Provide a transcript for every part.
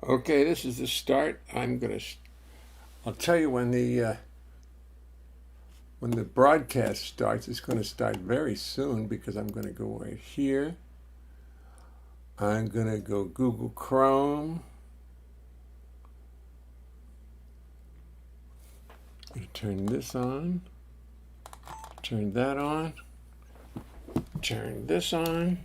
Okay, this is the start. I'll tell you when the broadcast starts. It's gonna start very soon because I'm gonna go right here. I'm gonna go Google Chrome. I'm gonna turn this on. Turn that on. Turn this on.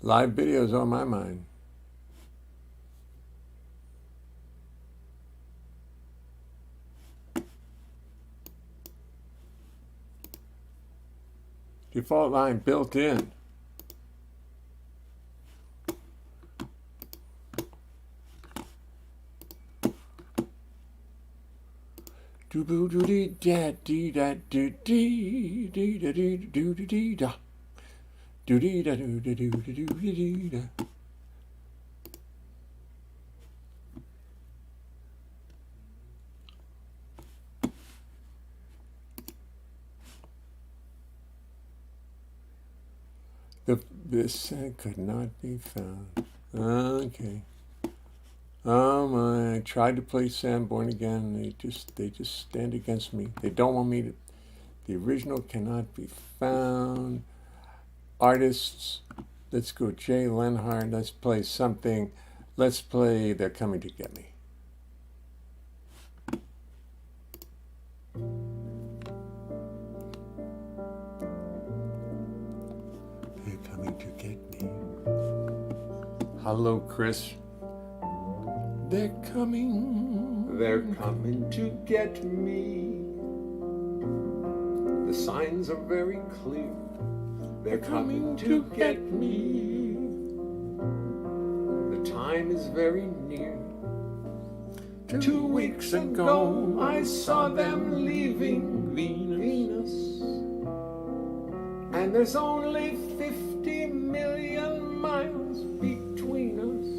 Live videos on my mind. Default line built in. Do do do dee da dee da do dee dee da dee do do dee da do dee da do do do do do dee da. This could not be found. Okay. Oh my! I tried to play Sanborn again. They just stand against me. They don't want me to. The original cannot be found. Artists. Let's go Jay Leonhart. Let's play something. Let's play They're Coming to Get Me. They're coming to get me. Hello, Chris. They're coming. They're coming to get me. The signs are very clear. They're coming to get me. The time is very near. 2 weeks ago, I saw them leaving Venus. And there's only 50 million miles between us.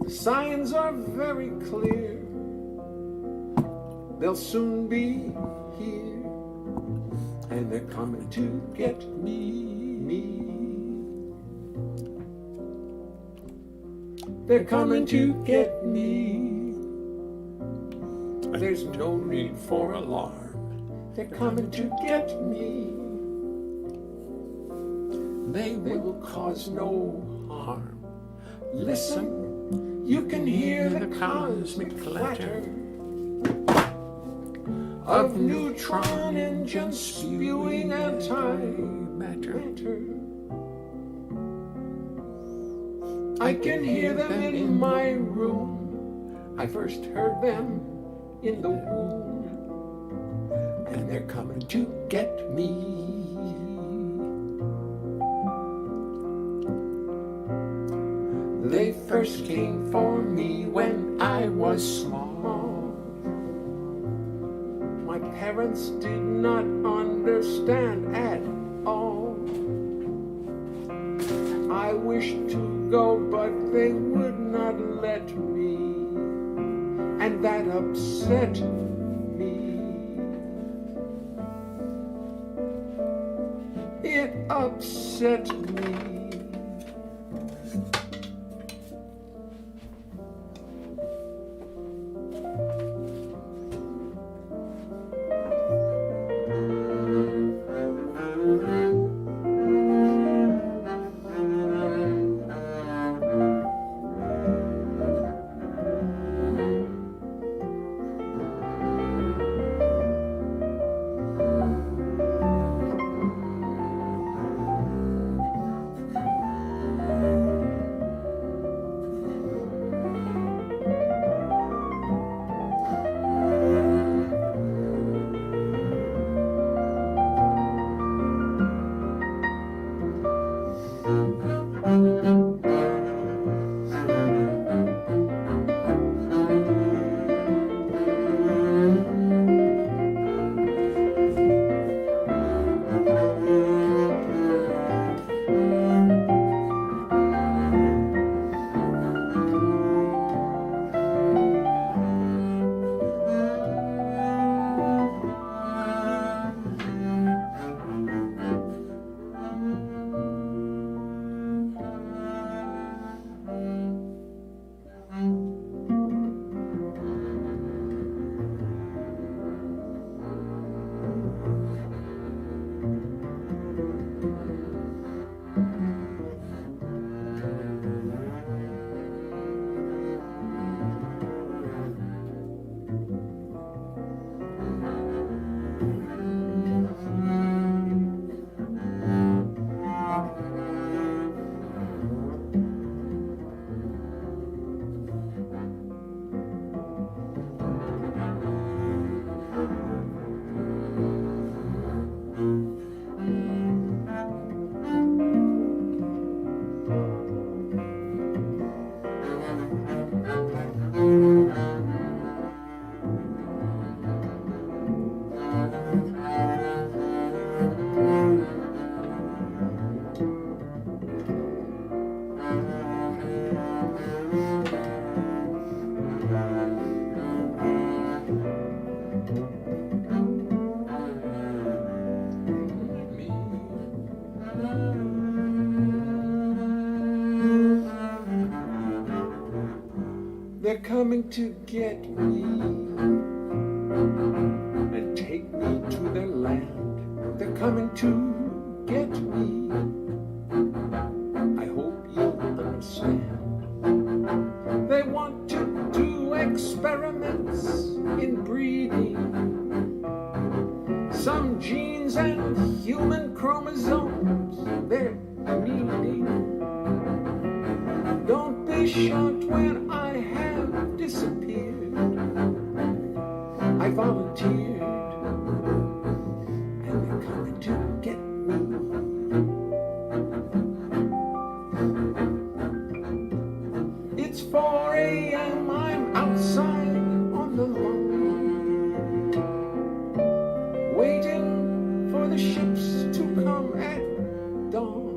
The signs are very clear. They'll soon be here. And they're coming to get me. They're coming to get me. There's no need for alarm. They're coming to get me. They will cause no harm. Listen, you can hear the cosmic clatter of neutron engines spewing antimatter. I can hear them in my room. I first heard them in the womb. And they're coming to get me. They first came for me when I was small. My parents did not understand at all. I wished to go, but they would not let me, and that upset me. It upset me. to get me and take me to their land. They're coming to get me. I hope you'll understand. They want to do experiments in breeding some genes and human chromosomes they're needing. Don't be shocked when I have disappeared. I volunteered, and they're coming to get me. It's 4 a.m., I'm outside on the lawn, waiting for the ships to come at dawn.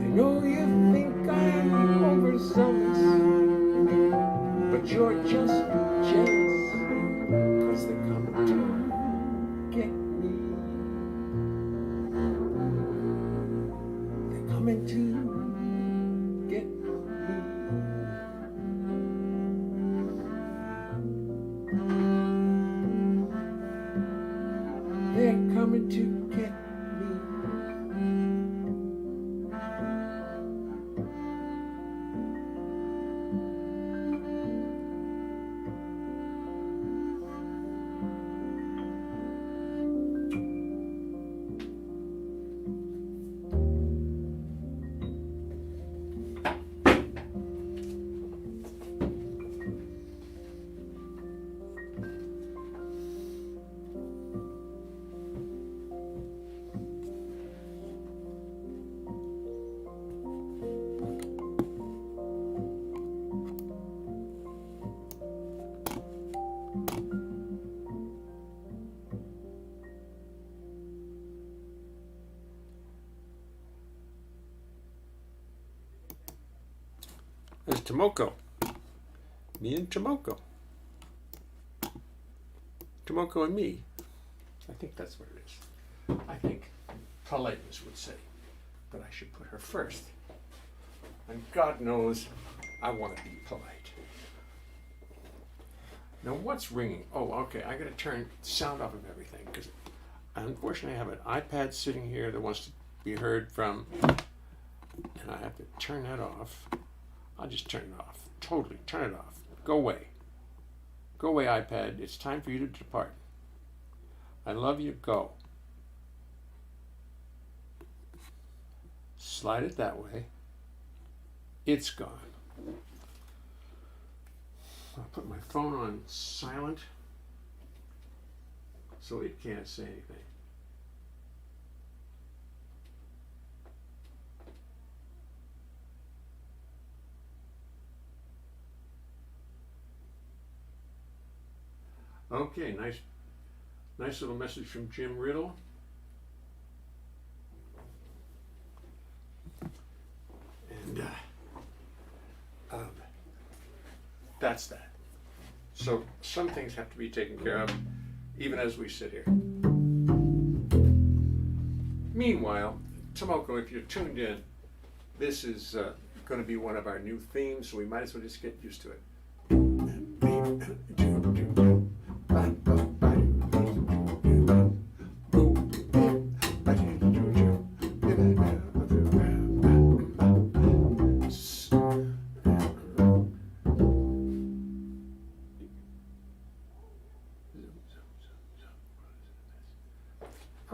I know you think I'm overzealous, but you're just jealous, 'cause they're coming to get me. They're coming to get me. They're coming to get me. There's Tomoko. Me and Tomoko. Tomoko and me. I think that's what it is. I think politeness would say that I should put her first. And God knows I want to be polite. Now what's ringing? Oh, okay, I gotta turn sound off of everything because unfortunately I have an iPad sitting here that wants to be heard from, and I have to turn that off. I'll just turn it off. Totally turn it off. Go away. Go away, iPad. It's time for you to depart. I love you. Go. Slide it that way. It's gone. I'll put my phone on silent so it can't say anything. Okay, nice little message from Jim Riddle. And that's that. So some things have to be taken care of, even as we sit here. Meanwhile, Tomoko, if you're tuned in, this is going to be one of our new themes, so we might as well just get used to it.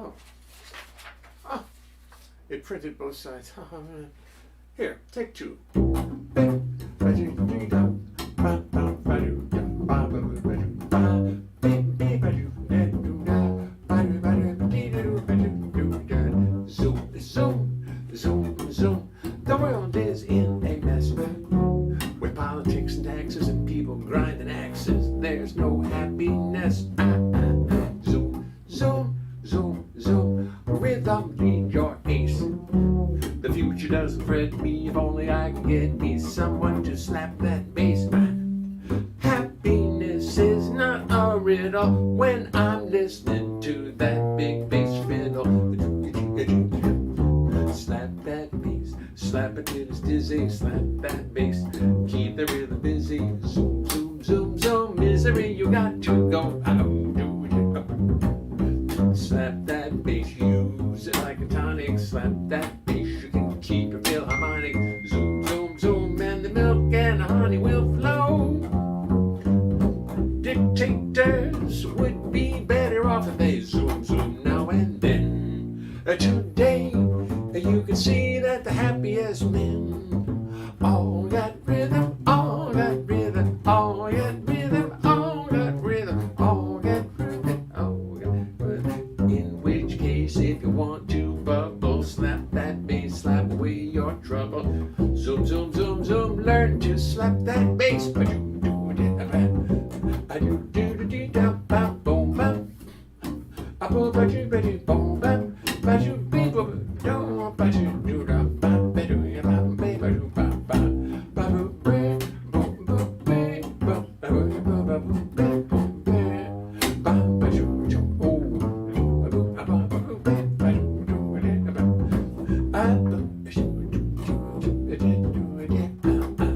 Oh, it printed both sides. Here, take two. Zoom. The world is in a mess with politics and taxes and people grinding axes. There's no happiness. Zoom. Rhythm, read your ace. The future doesn't fret me. If only I can get me someone to slap that bass. Happiness is not a riddle when I'm listening to that big bass fiddle. Slap that bass, slap it till it's dizzy. Slap that bass, keep the hurry, you got to go. Slap that bass, use it like a tonic. Slap that bass, you can keep your philharmonic. Zoom, zoom, zoom, and the milk and honey will flow. Dictators would be better off if they zoom, zoom now and then. Today, you can see that the happiest men all got rhythm, all got rhythm, all got rhythm, all got rhythm, all got rhythm, all got rhythm. In which case, if you want to bubble, slap that bass, slap away your trouble. Zoom, zoom, zoom, zoom, learn to slap that bass. I do do do do da ba boom bam. I bo ba do ba do boom bam. Ba do be bo do ba do do da ba ba do ya ba ba ba do ba ba ba bo be bo bo be bo ba bo ba bo be bo be ba ba do do oh ba bo ba ba bo be ba do do da ba I do do do do do do ba do ba ba ba do.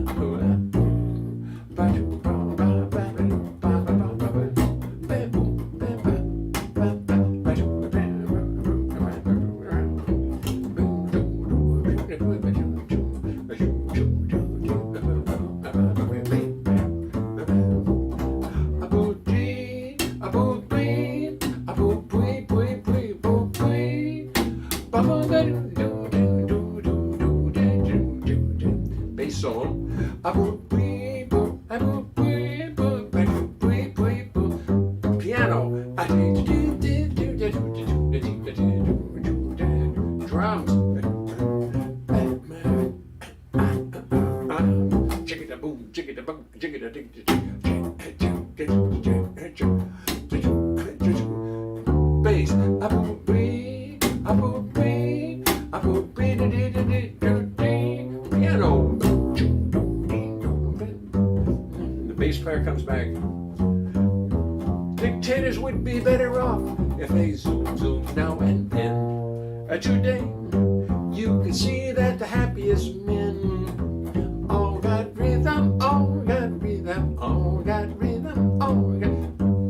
Bass solo. Piano. Drums. Jigga boom, jigga boom, jigga bass. Piano. The bass player comes back. Dictators would be better off if they zoom, zoom now and then. Today, you can see that the happiest men all got rhythm, all got rhythm, all got rhythm, all got.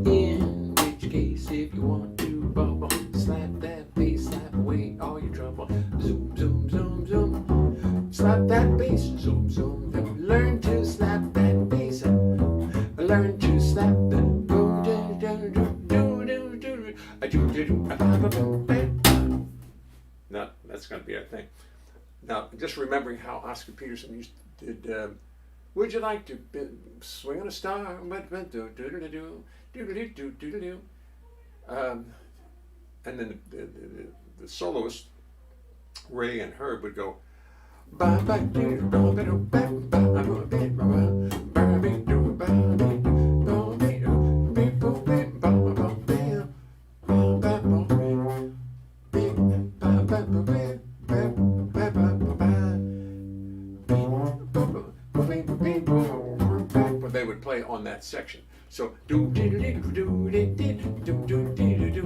In which case, if you want to bubble, slap that bass, slap away all your trouble. Zoom, zoom, zoom, zoom. Slap that bass, zoom, zoom, zoom. Learn to slap that bass. Learn to slap the boom, do, do, do, do, do, do, do, do. No, that's going to be our thing. Now, just remembering how Oscar Peterson did, would you like to swing on a star? And then the soloist, Ray and Herb, would go. They would play on that section. So do do do do do do do do do do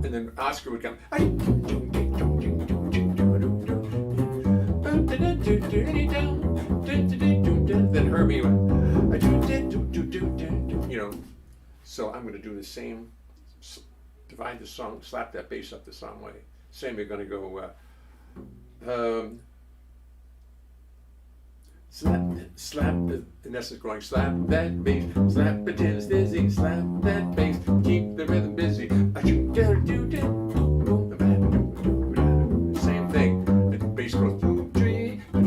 and then Oscar would come. Then Herbie would, you know. So I'm going to do the same. Divide the song, slap that bass up the same way. Same, you're going to go. Slap, and this is going slap that bass, slap it till it's dizzy, slap that bass, keep the rhythm busy. Same thing. The bass goes 2, 3, and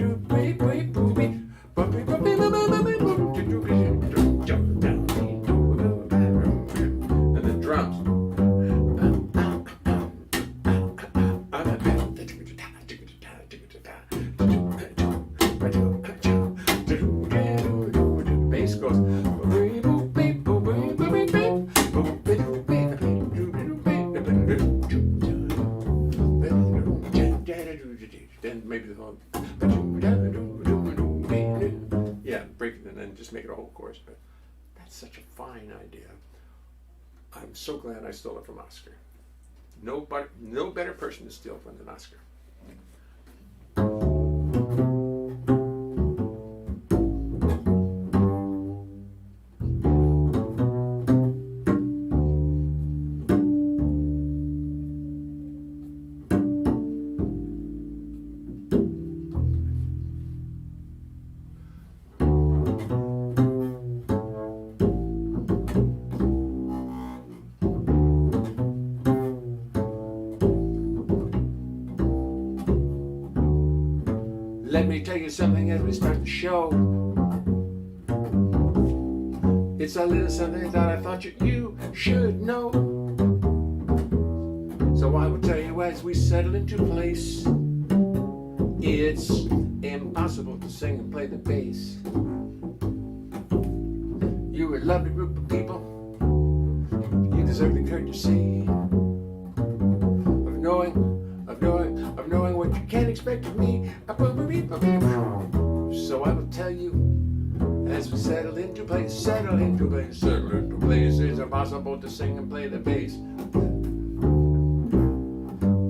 the drums. Bass goes. Then maybe the whole. Yeah, break it and then just make it a whole chorus. But that's such a fine idea. I'm so glad I stole it from Oscar. No better person to steal from than Oscar. Let me tell you something as we start the show. It's a little something that I thought you should know. So I will tell you as we settle into place. It's impossible to sing and play the bass. You're a lovely group of people. You deserve the courtesy of knowing what you can expect of me. So I will tell you as we settle into place. It's impossible to sing and play the bass.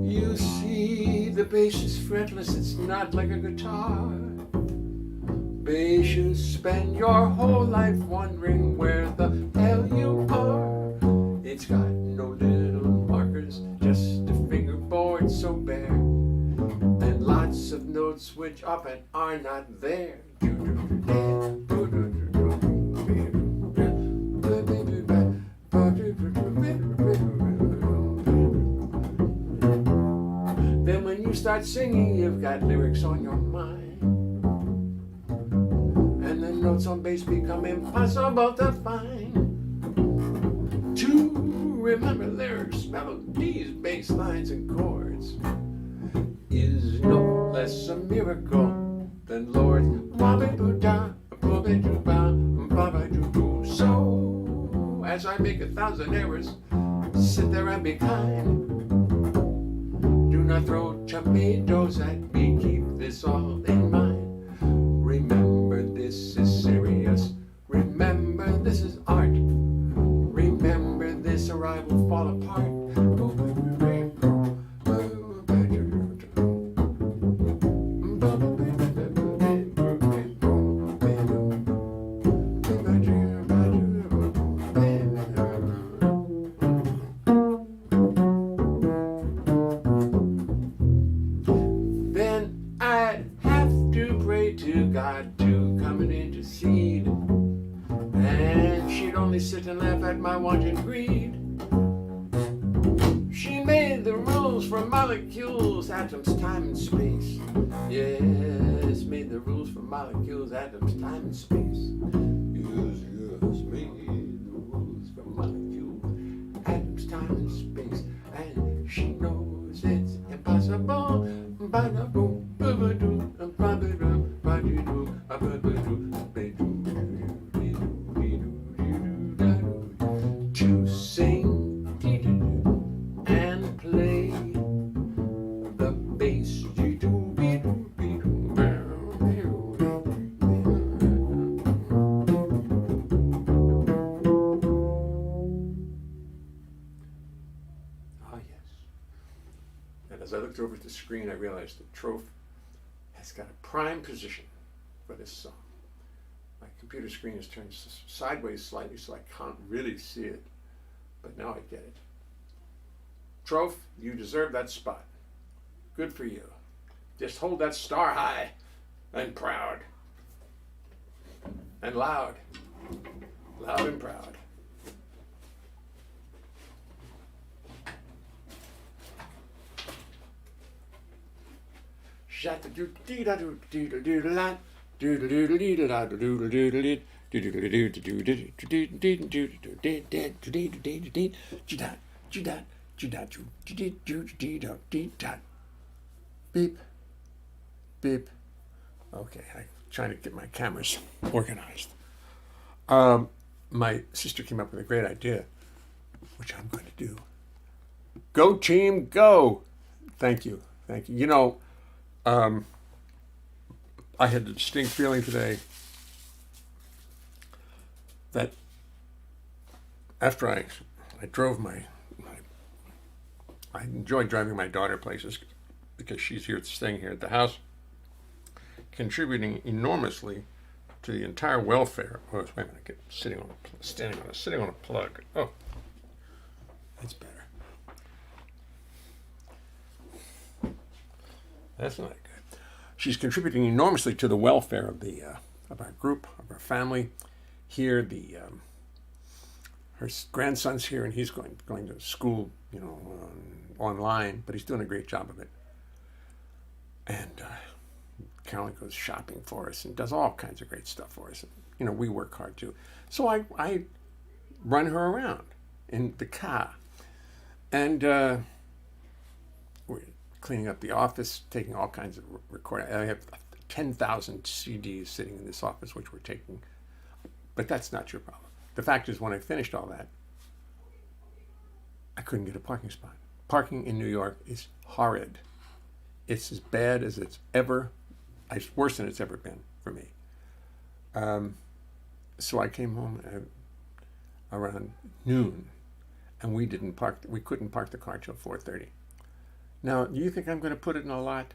You see, the bass is fretless, it's not like a guitar. Bass, you spend your whole life wondering where the hell you are. It's got no little markers, just a fingerboard so bare, and lots of notes which often are not there. Then when you start singing, you've got lyrics on your mind, and the notes on bass become impossible to find. To remember lyrics, melodies, bass lines, and chords is no less a miracle than Lord. So, as I make 1,000 errors, sit there and be kind. Do not throw tomatoes at me, keep this all in mind. Remember, this is serious. Remember, this is art. Remember this, or I will fall apart. Then I'd have to pray to God to come and intercede, and she'd only sit and laugh at my wanton greed. She made the rules for molecules, atoms, time, and space. Yes, made the rules for molecules, atoms, time, and space. Yes, made the rules for molecules, atoms, time, and space. And she knows it's impossible. To sing and play the bass. Oh yes. And as I looked over at the screen, I realized that Troph has got a prime position for this song. My computer screen is turned sideways slightly, so I can't really see it. But now I get it. Troph, you deserve that spot. Good for you. Just hold that star high and proud. And loud. Loud and proud. Shat-a-doo-dee-da-doo-dee-da-doo-da-la. Doodle-doodle-dee-da-da-doodle-doodle-dee. Beep, beep. Okay, I'm trying to get my cameras organized. My sister came up with a great idea, which I'm going to do. Go team, go! Thank you, thank you. You know, I had the distinct feeling today that after I drove I enjoyed driving my daughter places because she's staying here at the house, contributing enormously to the entire welfare. Oh, wait a minute, I get sitting on a plug. Oh, that's better. That's not good. She's contributing enormously to the welfare of our group, of our family. Here, her grandson's here, and he's going to school, online, but he's doing a great job of it. And Carolyn goes shopping for us and does all kinds of great stuff for us. And, you know, we work hard too. So I run her around in the car. And we're cleaning up the office, taking all kinds of recording. I have 10,000 CDs sitting in this office, which we're taking. But that's not your problem. The fact is, when I finished all that, I couldn't get a parking spot. Parking in New York is horrid. It's as bad as it's ever, it's worse than it's ever been for me. So I came home around noon, and we couldn't park the car till 4:30. Now, do you think I'm going to put it in a lot?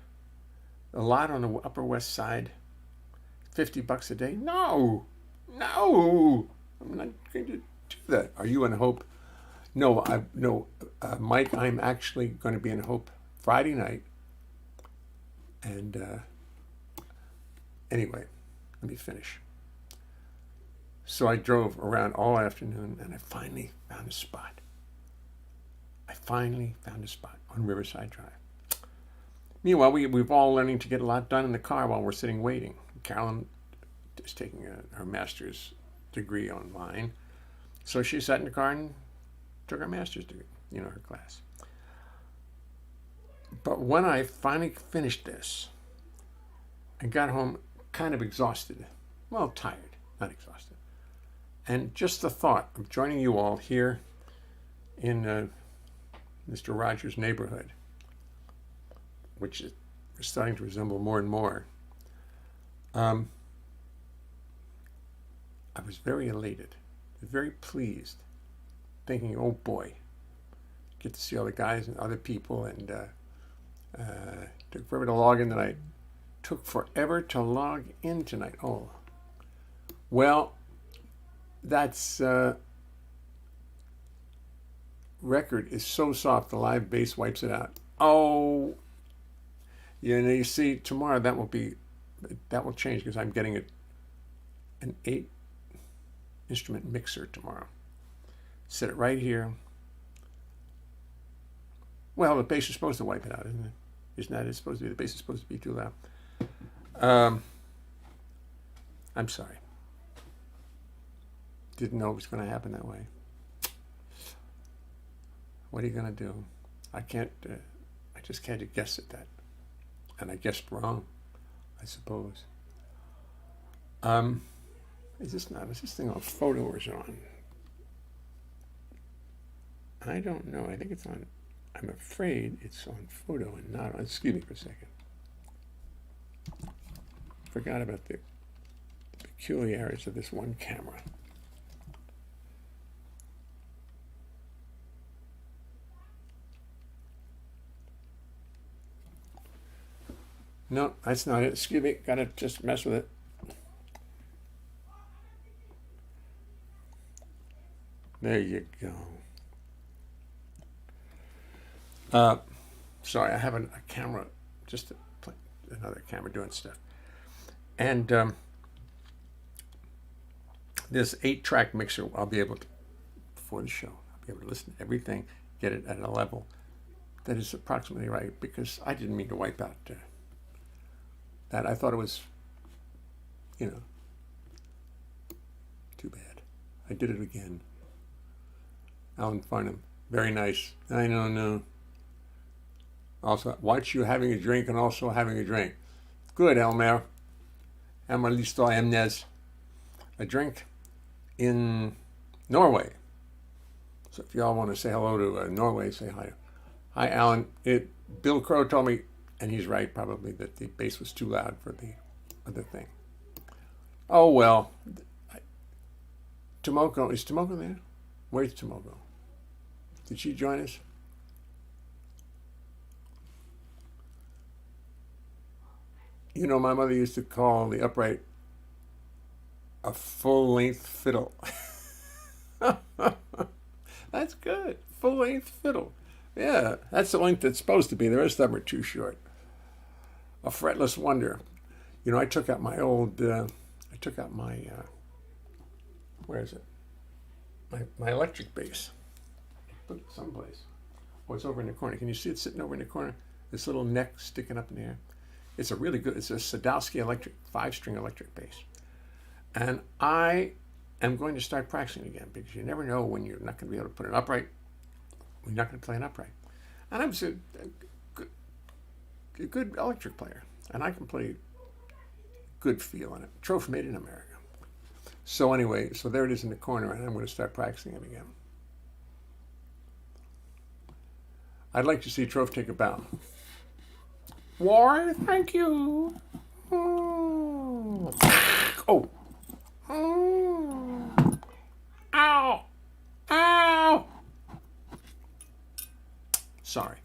A lot on the Upper West Side? $50 a day? No! I'm not going to do that. Are you in Hope? No, Mike, I'm actually going to be in Hope Friday night. And anyway, let me finish. So I drove around all afternoon, and I finally found a spot. On Riverside Drive. Meanwhile, we've all learning to get a lot done in the car while we're sitting waiting. Carolyn is taking her master's degree online. So she sat in the car and took her master's degree, her class. But when I finally finished this and got home kind of exhausted, well, tired, not exhausted, and just the thought of joining you all here in Mr. Rogers' neighborhood, which is starting to resemble more and more, I was very elated, very pleased, thinking, oh boy, get to see all the guys and other people, and took forever to log in tonight. Took forever to log in tonight. Oh, well, that's record is so soft the live bass wipes it out. Oh, you see, tomorrow that will change, because I'm getting an 8-instrument mixer tomorrow. Set it right here. Well, the bass is supposed to wipe it out, isn't it? Isn't that it's supposed to be? The bass is supposed to be too loud. I'm sorry. Didn't know it was going to happen that way. What are you going to do? I just can't guess at that. And I guessed wrong, I suppose. Is this thing on photo or is it on? I don't know. I think it's on. I'm afraid it's on photo and not on. Excuse me for a second. Forgot about the peculiarities of this one camera. No, that's not it. Excuse me. Gotta just mess with it. There you go. Sorry, I have a camera, just another camera doing stuff. And this 8-track mixer, I'll be able to, before the show, I'll be able to listen to everything, get it at a level that is approximately right, because I didn't mean to wipe out that. I thought it was, too bad. I did it again. Alan Farnham, very nice. I don't know. Also, watch you having a drink and also having a drink. Good, Elmer. Elmer Listo Emnes. A drink in Norway. So if y'all want to say hello to Norway, say hi. Hi, Alan. Bill Crow told me, and he's right probably, that the bass was too loud for the other thing. Oh, well. Tomoko, is Tomoko there? Where's Tomoko? Did she join us? My mother used to call the upright a full-length fiddle. That's good. Full-length fiddle. Yeah, that's the length it's supposed to be. The rest of them are too short. A fretless wonder. I took out my where is it? My electric bass. Put it someplace. Oh, it's over in the corner. Can you see it sitting over in the corner? This little neck sticking up in the air. It's a really good, it's a Sadowski electric, 5-string electric bass. And I am going to start practicing again because you never know when you're not going to be able to put an upright, when you're not going to play an upright. And I'm a good electric player, and I can play good feel on it. Trophy made in America. So anyway, so there it is in the corner, and I'm going to start practicing it again. I'd like to see Trophy take a bow. Why, thank you. Oh. Ow. Ow. Sorry.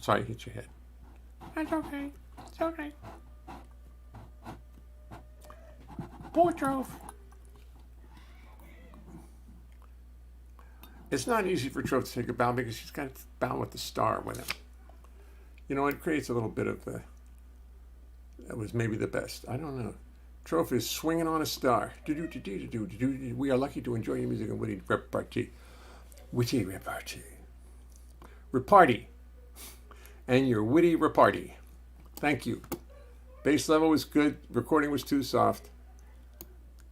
Sorry to hit your head. That's okay. It's okay. Poor Trophy. It's not easy for Trophy to take a bow because he's got to bow with the star with him. You know, it creates a little bit of that was maybe the best. I don't know. Trophy is swinging on a star. We are lucky to enjoy your music and witty repartee. Witty repartee. Repartee. And your witty repartee. Thank you. Bass level was good. Recording was too soft.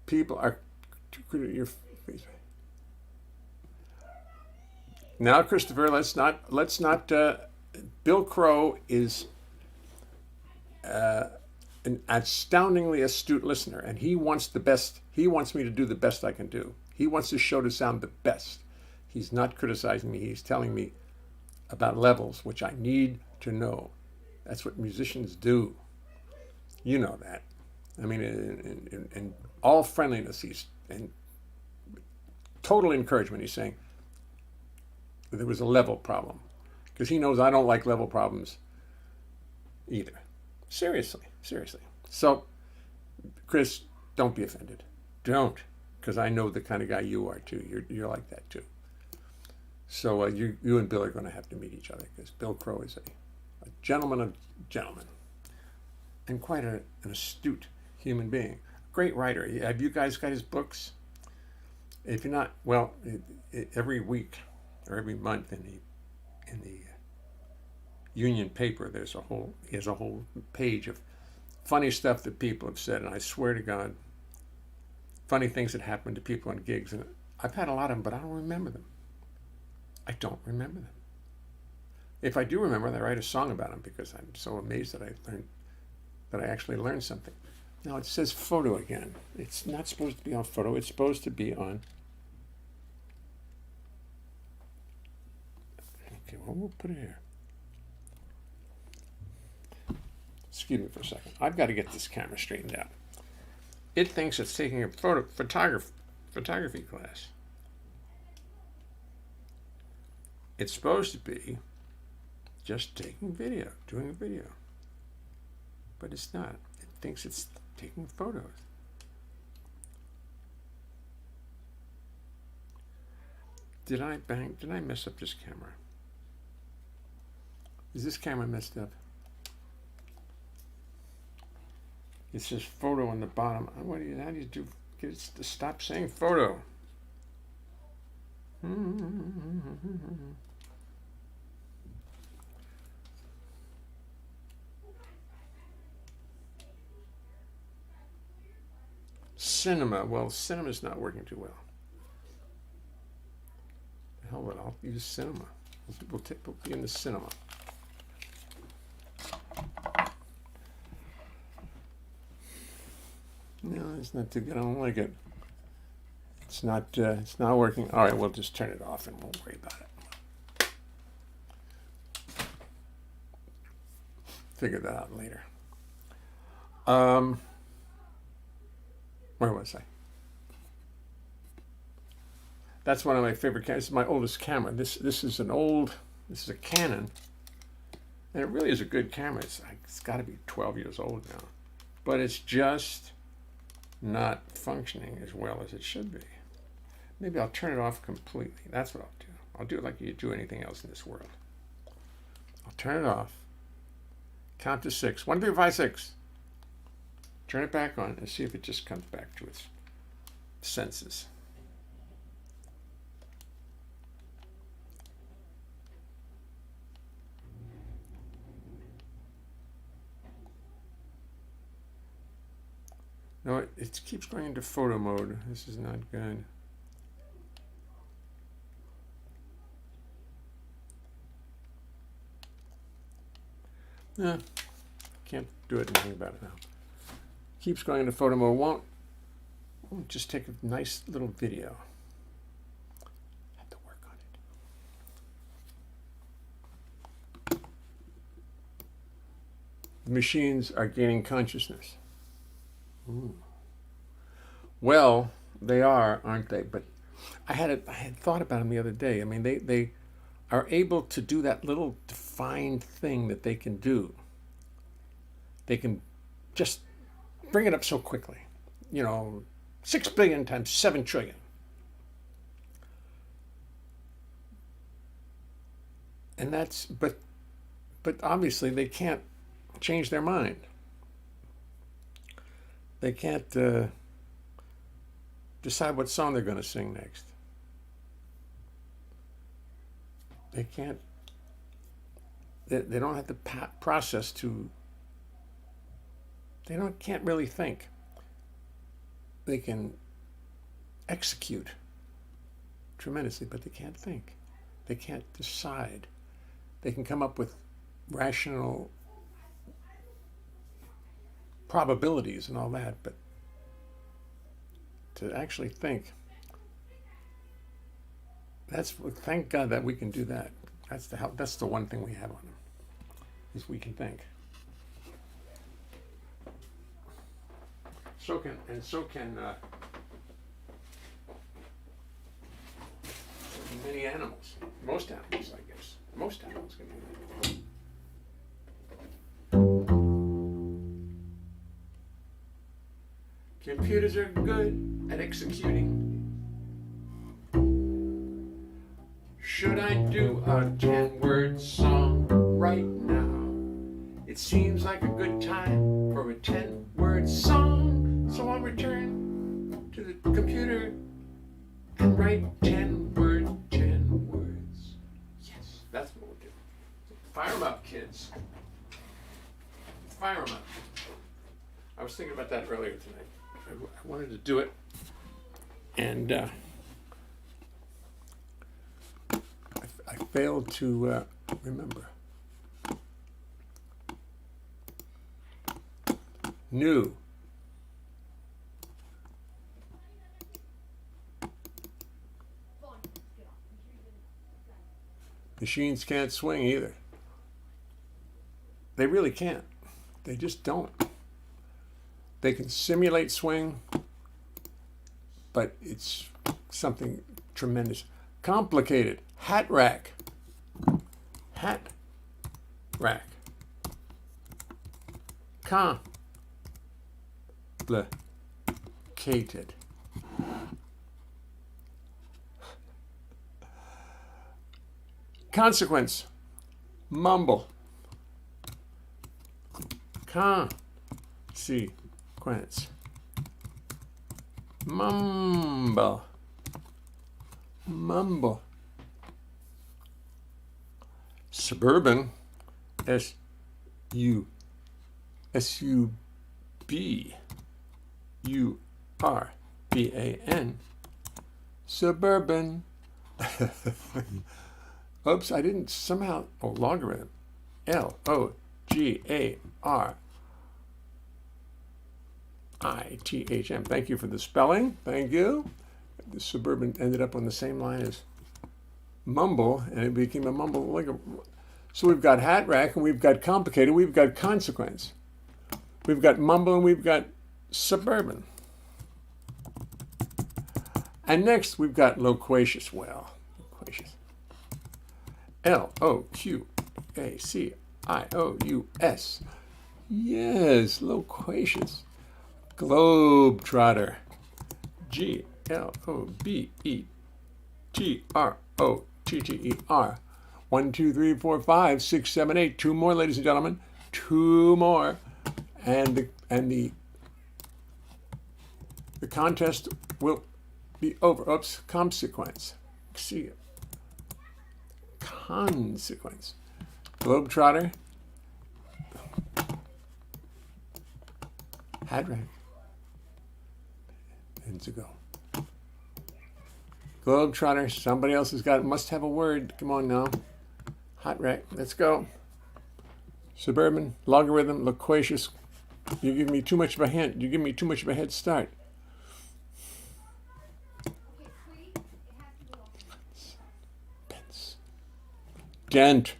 People are too good at your face. Now, Christopher, let's not. Bill Crow is an astoundingly astute listener, and he wants the best. He wants me to do the best I can do. He wants the show to sound the best. He's not criticizing me. He's telling me about levels, which I need to know. That's what musicians do. You know that. I mean, in all friendliness, and total encouragement, he's saying that there was a level problem. Because he knows I don't like level problems either. Seriously. So, Chris, don't be offended. Don't. Because I know the kind of guy you are, too. You're like that, too. So you and Bill are going to have to meet each other, because Bill Crow is a gentleman of gentlemen. And quite an astute human being. Great writer. Have you guys got his books? If you're not, well, every week or every month in the Union paper, he has a whole page of funny stuff that people have said, and I swear to God, funny things that happened to people on gigs. And I've had a lot of them, but I don't remember them. I don't remember them. If I do remember them, I write a song about them because I'm so amazed that I actually learned something. Now it says photo again. It's not supposed to be on photo. It's supposed to be on. Okay, well, we'll put it here. Excuse me for a second. I've got to get this camera straightened out. It thinks it's taking a photography class. It's supposed to be just taking video, doing a video. But it's not. It thinks it's taking photos. Did I mess up this camera? Is this camera messed up? It says photo on the bottom. How do you get it to stop saying photo? Cinema. Well, cinema's not working too well. The hell with it, I'll use cinema. We'll be in the cinema. No, it's not too good. I don't like it. It's not working. All right, we'll just turn it off and we'll worry about it. Figure that out later. Where was I? That's one of my favorite cameras. This is my oldest camera. This is a Canon, and it really is a good camera. It's got to be 12 years old now, but it's just not functioning as well as it should be. Maybe I'll turn it off completely. That's what I'll do. I'll do it like you do anything else in this world. I'll turn it off. Count to 6. 1, 2, 3, 4, 5, 6. Turn it back on and see if it just comes back to its senses. No, it keeps going into photo mode. This is not good. Yeah, can't do anything about it now. Keeps going into photo mode. Won't just take a nice little video. Have to work on it. The machines are gaining consciousness. Ooh. Well, they are, aren't they? But I had thought about them the other day. I mean, they are able to do that little defined thing that they can do. They can just bring it up so quickly. 6 billion times 7 trillion. And but obviously they can't change their mind. They can't decide what song they're going to sing next. They can't. They don't have the process to. Can't really think. They can execute tremendously, but they can't think. They can't decide. They can come up with rational probabilities and all that, but to actually think, thank God that we can do that. That's the one thing we have on them, is we can think. So can many animals. Most animals, I guess. Most animals can do that. Computers are good at executing. Should I do a 10-word song right now? It seems like a good time for a 10-word song. So I'll return to the computer and write 10 words. Yes, that's what we'll do. Fire them up, kids. Fire them up. I was thinking about that earlier tonight. I wanted to do it, and I failed to remember. New. Machines can't swing either. They really can't. They just don't. They can simulate swing, but it's something tremendous. Complicated. Hat rack. Hat rack. Complicated. Consequence. Mumble. Consequence. Mumble. Mumble. Suburban. SUBURBAN. Suburban. Oops, I didn't somehow. Logarithm. LOGARITHM. Thank you for the spelling. Thank you. The suburban ended up on the same line as mumble, and it became a mumble. So we've got hat rack, and we've got complicated, we've got consequence. We've got mumble, and we've got suburban. And next we've got loquacious. Well, loquacious. LOQACIOUS. Yes, loquacious. Globetrotter. GLOBETROTTER. 1, 2, 3, 4, 5, 6, 7, 8. Two more, ladies and gentlemen. Two more. And the contest will be over. Oops, consequence. See, consequence. Globetrotter. Hat rack. seconds ago. Globetrotter, somebody else has got it. Must have a word. Come on now. Hot rack, let's go. Suburban, logarithm, loquacious. You give me too much of a hint. You give me too much of a head start. Dent.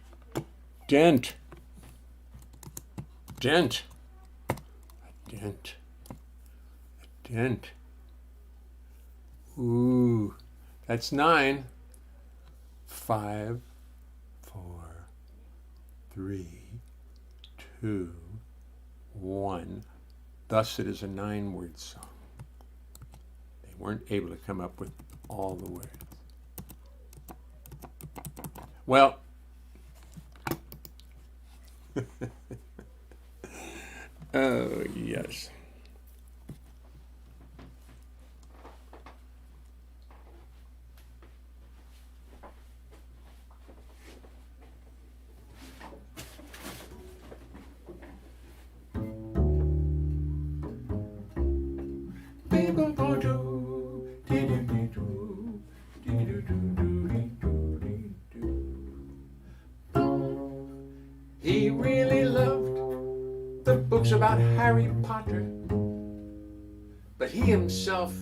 Dent. Dent. A dent. A dent. Ooh. That's 9. 5, 4, 3, 2, 1. Thus it is a 9-word song. They weren't able to come up with all the words. Well, oh, yes. He really loved the books about Harry Potter, but he himself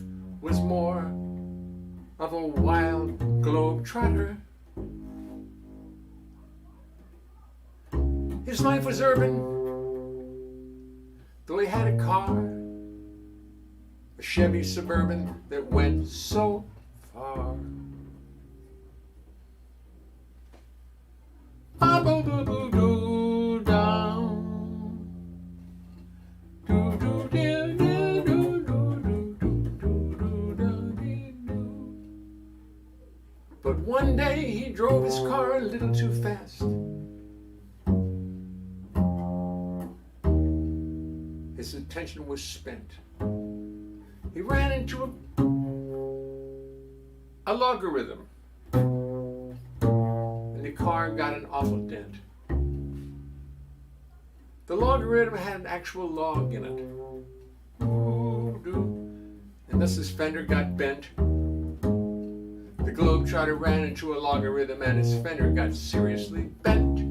was more of a wild globe-trotter. His life was urban, though he had a car, a Chevy Suburban that went so far. Ba-ba-ba-boo-doo down. Do-do-do-do-do-do-do-do-do-do-do-do. But one day he drove his car a little too fast. His attention was spent. He ran into a logarithm, and the car got an awful dent. The logarithm had an actual log in it, and thus his fender got bent. The globetrotter ran into a logarithm, and his fender got seriously bent.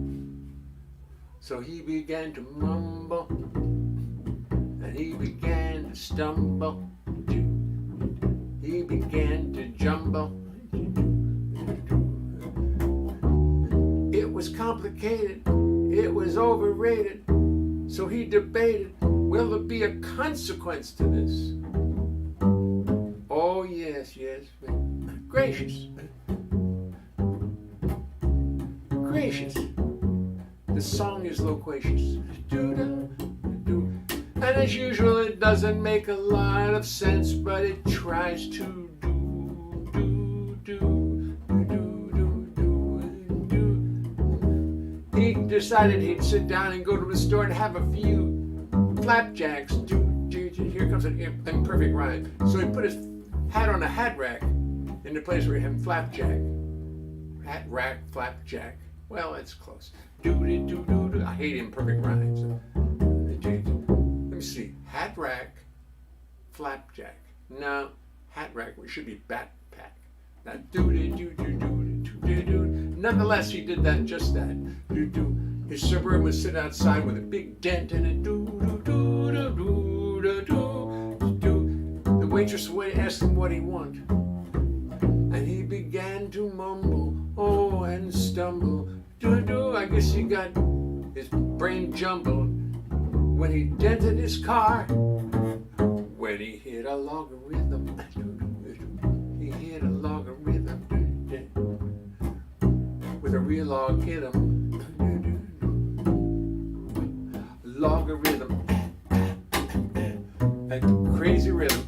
So he began to mumble, and he began to stumble. He began to jumble. It was complicated. It was overrated. So he debated, will there be a consequence to this? Oh, yes, yes. Gracious. Gracious. The song is loquacious. And as usual, it doesn't make a lot of sense, but it tries to He decided he'd sit down and go to the store and have a few flapjacks. Here comes an imperfect rhyme. So he put his hat on a hat rack in the place where he had flapjack. Hat rack, flapjack. Well, it's close. I hate imperfect rhymes. Let me see. Hat rack, flapjack. No, hat rack. It should be backpack. Now Nonetheless, he did that. Just that. His Suburban would sit outside with a big dent in it. The waitress asked him what he wanted, and he began to mumble, oh, and stumble. I guess he got his brain jumbled when he dented his car. When he hit a logarithm, he hit a logarithm with a real log hit him. Logarithm, a crazy rhythm.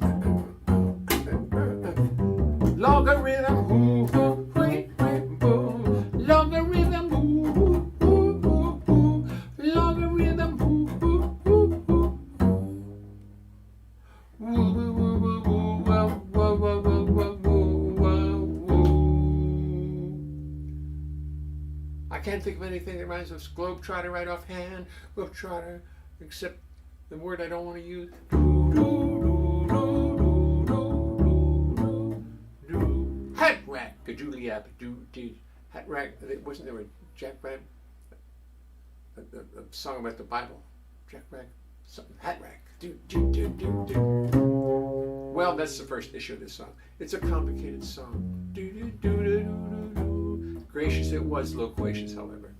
Logarithm, ooh, ooh, ooh, logarithm, ooh, ooh, ooh, ooh, logarithm, ooh, ooh, ooh, ooh. I can't think of anything that rhymes with globetrotter right offhand. Globetrotter, except the word I don't want to use. Gajuliab, do hat rag. Wasn't there a Jack Rag? A song about the Bible. Jack Rag, something. Hat rag. Do. Well, that's the first issue of this song. It's a complicated song. Do. Gracious it was, loquacious, however.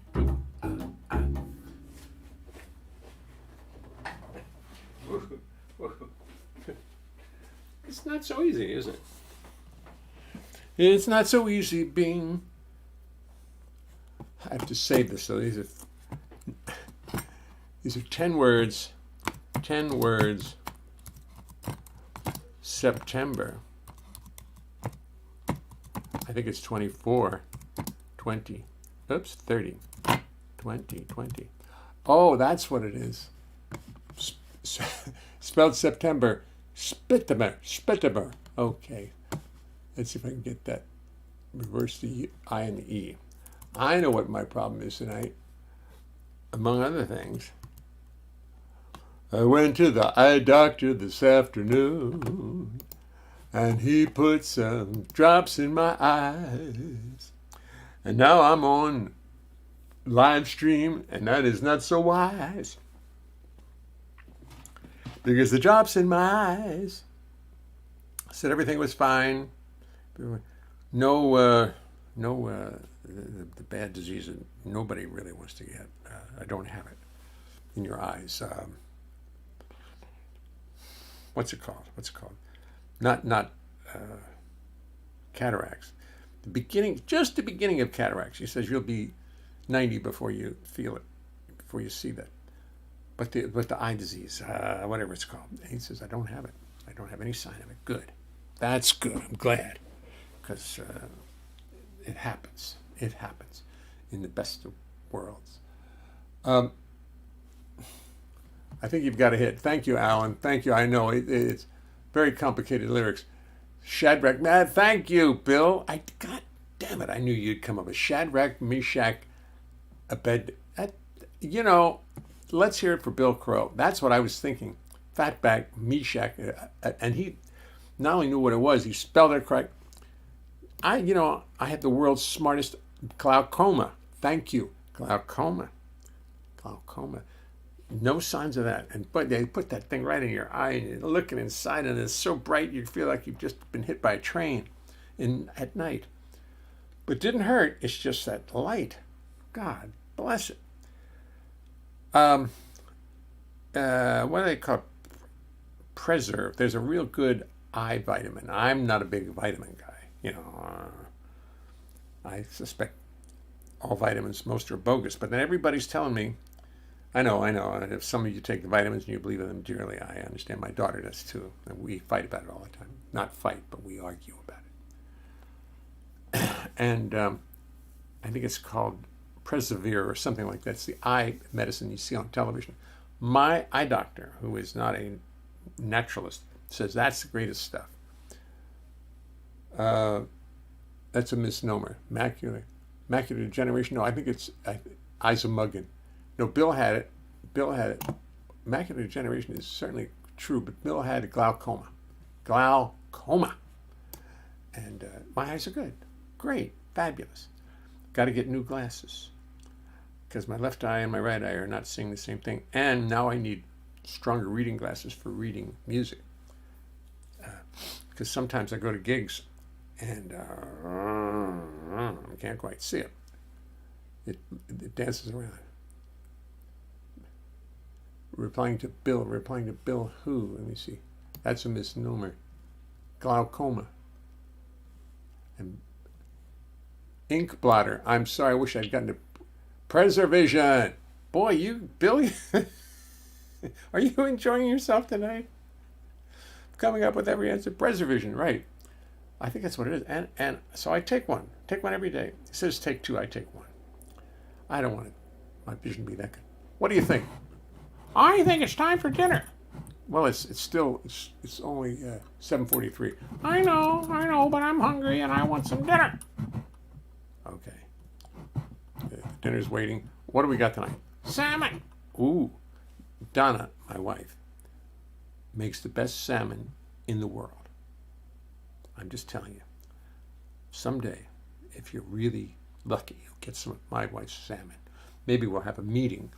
It's not so easy, is it? It's not so easy being. I have to save this. So these are 10 words. 10 words. September. I think it's 24. 20. Oops, 30. 20. Oh, that's what it is. Spelled September. Spittimer. Okay. Let's see if I can get that. Reverse the I and the E. I know what my problem is tonight. Among other things, I went to the eye doctor this afternoon, and he put some drops in my eyes. And now I'm on live stream, and that is not so wise. Because the drops in my eyes said everything was fine. No, the bad disease that nobody really wants to get. I don't have it in your eyes. What's it called? Not cataracts. Just the beginning of cataracts. He says you'll be 90 before you feel it, before you see that. But the eye disease, whatever it's called. He says I don't have it. I don't have any sign of it. Good. That's good. I'm glad. Because it happens. It happens in the best of worlds. I think you've got a hit. Thank you, Alan. Thank you. I know it's very complicated lyrics. Shadrach, man, thank you, Bill. God damn it, I knew you'd come up with Shadrach, Meshach, Abed. Let's hear it for Bill Crow. That's what I was thinking. Fatback, Meshach, and he not only knew what it was, he spelled it correct. I had the world's smartest glaucoma. Thank you. Glaucoma. No signs of that. But they put that thing right in your eye and you're looking inside and it's so bright you feel like you've just been hit by a train at night. But it didn't hurt. It's just that light. God bless it. What do they call it? Preserve. There's a real good eye vitamin. I'm not a big vitamin guy. I suspect all vitamins, most are bogus. But then everybody's telling me, I know. And if some of you take the vitamins and you believe in them dearly, I understand. My daughter does too. And we fight about it all the time. Not fight, but we argue about it. And I think it's called Persevere or something like that. It's the eye medicine you see on television. My eye doctor, who is not a naturalist, says that's the greatest stuff. That's a misnomer. Macular degeneration. No, I think it's isomuggin. No, Bill had it. Macular degeneration is certainly true, but Bill had glaucoma. And my eyes are good. Great. Fabulous. Got to get new glasses because my left eye and my right eye are not seeing the same thing. And now I need stronger reading glasses for reading music. Because sometimes I go to gigs and I can't quite see it. It dances around. Replying to Bill who? Let me see. That's a misnomer. Glaucoma. And ink blotter. I'm sorry, I wish I'd gotten to preservation. Boy, Bill, are you enjoying yourself tonight? Coming up with every answer. Preservation, right. I think that's what it is. And so I take one. Take one every day. It says take two, I take one. I don't want my vision to be that good. What do you think? I think it's time for dinner. Well, it's only 7:43. I know, but I'm hungry and I want some dinner. Okay. Dinner's waiting. What do we got tonight? Salmon. Ooh. Donna, my wife, makes the best salmon in the world. I'm just telling you. Someday if you're really lucky, you'll get some of my wife's salmon. Maybe we'll have a meeting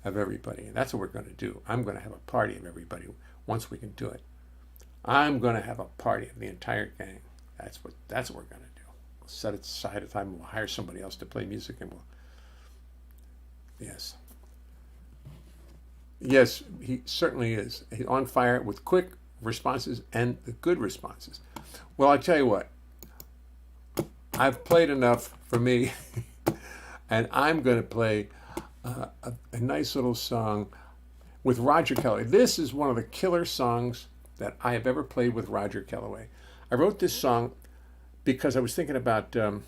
of everybody. And that's what we're going to do. I'm going to have a party of everybody once we can do it. I'm going to have a party of the entire gang. That's what we're going to do. We'll set it aside a time. We'll hire somebody else to play music, and we'll. Yes. Yes, he certainly is. He's on fire with quick responses and the good responses. Well, I tell you what. I've played enough for me, and I'm going to play a nice little song with Roger Kelly. This is one of the killer songs that I have ever played with Roger Kellaway. I wrote this song because I was thinking about the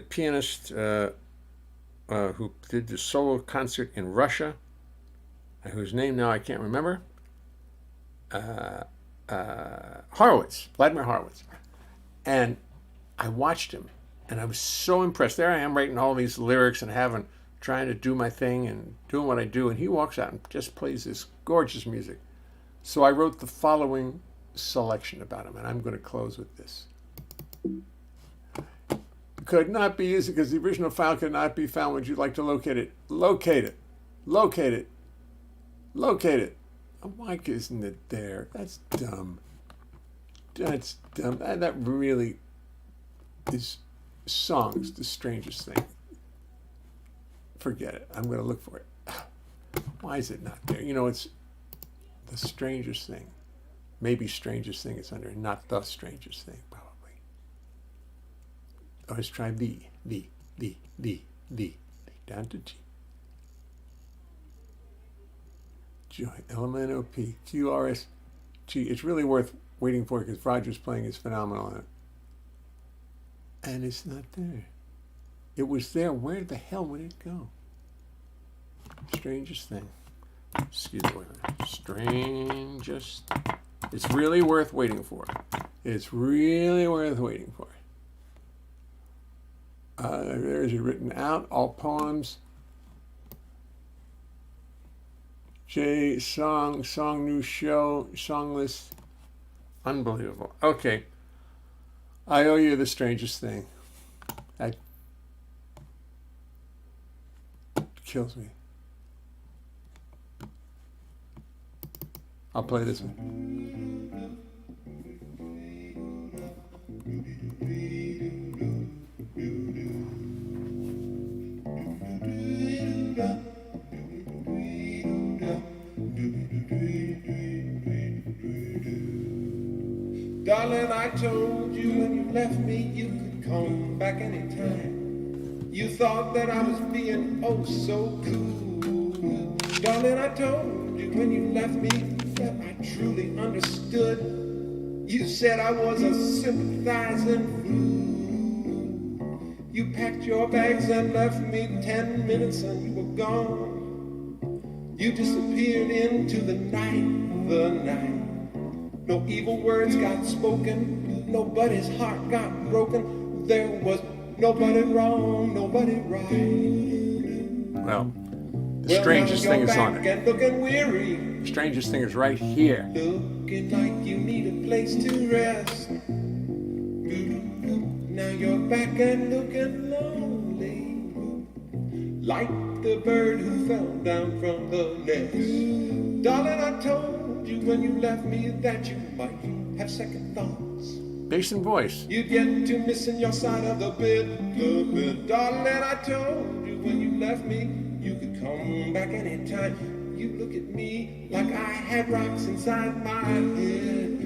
pianist who did the solo concert in Russia, whose name now I can't remember, Horowitz, Vladimir Horowitz. And I watched him, and I was so impressed. There I am writing all these lyrics and trying to do my thing and doing what I do, and he walks out and just plays this gorgeous music. So I wrote the following selection about him, and I'm going to close with this. Could not be easy because the original file could not be found. Would you like to locate it? Locate it. Locate it. Locate it. Why isn't it there? That's dumb. That's dumb. That really is songs, the strangest thing. Forget it. I'm going to look for it. Why is it not there? You know, it's the strangest thing. Maybe strangest thing is under, not the strangest thing, probably. Let's try B, down to G. Joy, L-M-N-O-P, Q-R-S, G. It's really worth waiting for because Roger's playing is phenomenal on it. And it's not there. It was there. Where the hell would it go? Strangest thing. Excuse me. Strangest. It's really worth waiting for. It's really worth waiting for. There's it written out. All poems. J, song, new show, song list. Unbelievable. Okay. I owe you the strangest thing. That kills me. I'll play this one. Darling, I told you when you left me you could come back anytime. You thought that I was being oh so cool. Darling, I told you when you left me that I truly understood. You said I was a sympathizing fool. You packed your bags and left me 10 minutes and you were gone. You disappeared into the night. No evil words got spoken, nobody's heart got broken. There was nobody wrong, nobody right. Well, the strangest thing is on it. Looking weary. The strangest thing is right here. Looking like you need a place to rest. Now you're back and looking lonely, like the bird who fell down from the nest. Darling, I told you when you left me that you might have second thoughts. Bass and voice. You'd get to missing your side of the bed. Darling, I told you when you left me you could come back anytime. You look at me like I had rocks inside my head.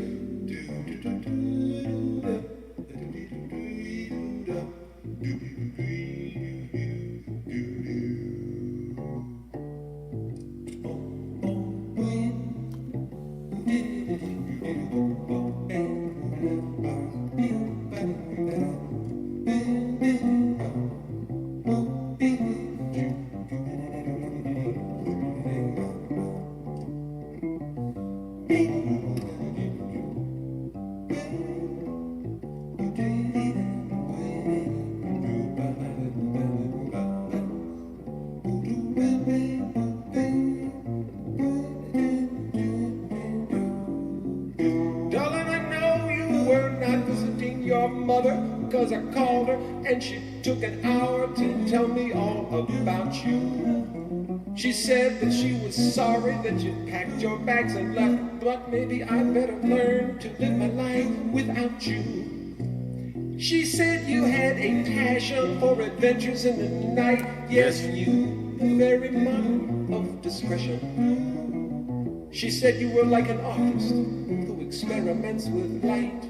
'cause I called her and she took an hour to tell me all about you. She said that she was sorry that you packed your bags and left, but maybe I'd better learn to live my life without you. She said you had a passion for adventures in the night. Yes, you, the very model of discretion. She said you were like an artist who experiments with light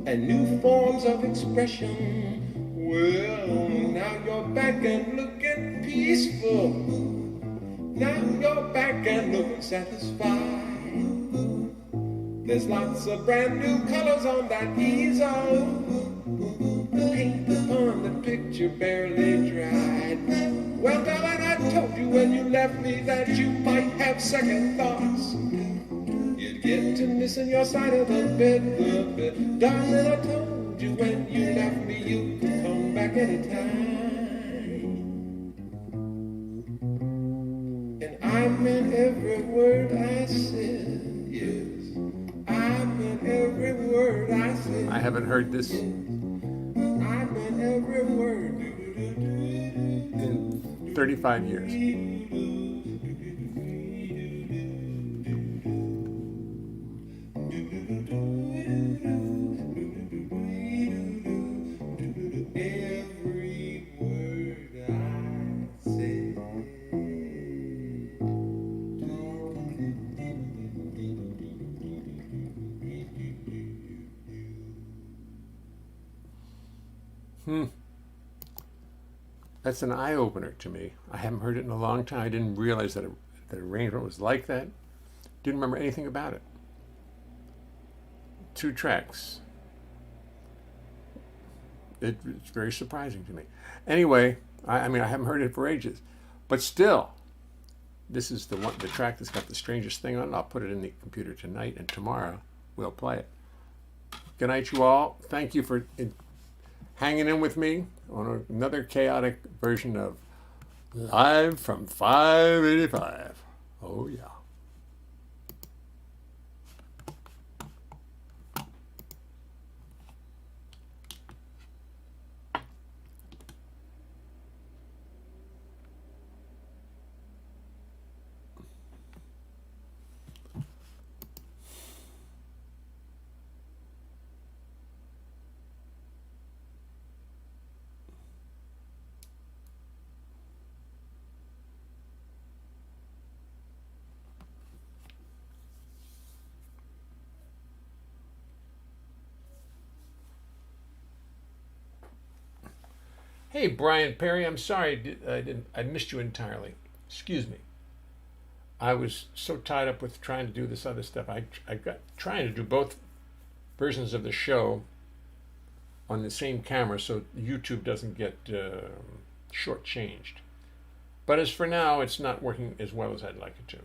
and new forms of expression. Well, now you're back and looking peaceful. Now you're back and looking satisfied. There's lots of brand new colors on that easel. The paint upon the picture barely dried. Well, darling, I told you when you left me that you might have second thoughts. You'd get to missing your side of the bed. Darling, I told you when you left me you could come back anytime. And I meant every word I said, yes. I meant every word I said. I haven't heard this I meant every word in 35 years. Every word I said. That's an eye-opener to me. I haven't heard it in a long time. I didn't realize that the arrangement was like that. Didn't remember anything about it. 2 tracks. It's very surprising to me. Anyway, I mean, I haven't heard it for ages. But still, this is the track that's got the strangest thing on it. I'll put it in the computer tonight, and tomorrow we'll play it. Good night, you all. Thank you for hanging in with me on another chaotic version of Live from 585. Oh, yeah. Hey, Brian Perry, I'm sorry I missed you entirely. Excuse me. I was so tied up with trying to do this other stuff. I got trying to do both versions of the show on the same camera so YouTube doesn't get shortchanged. But as for now, it's not working as well as I'd like it to.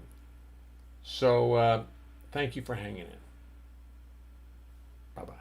So thank you for hanging in. Bye-bye.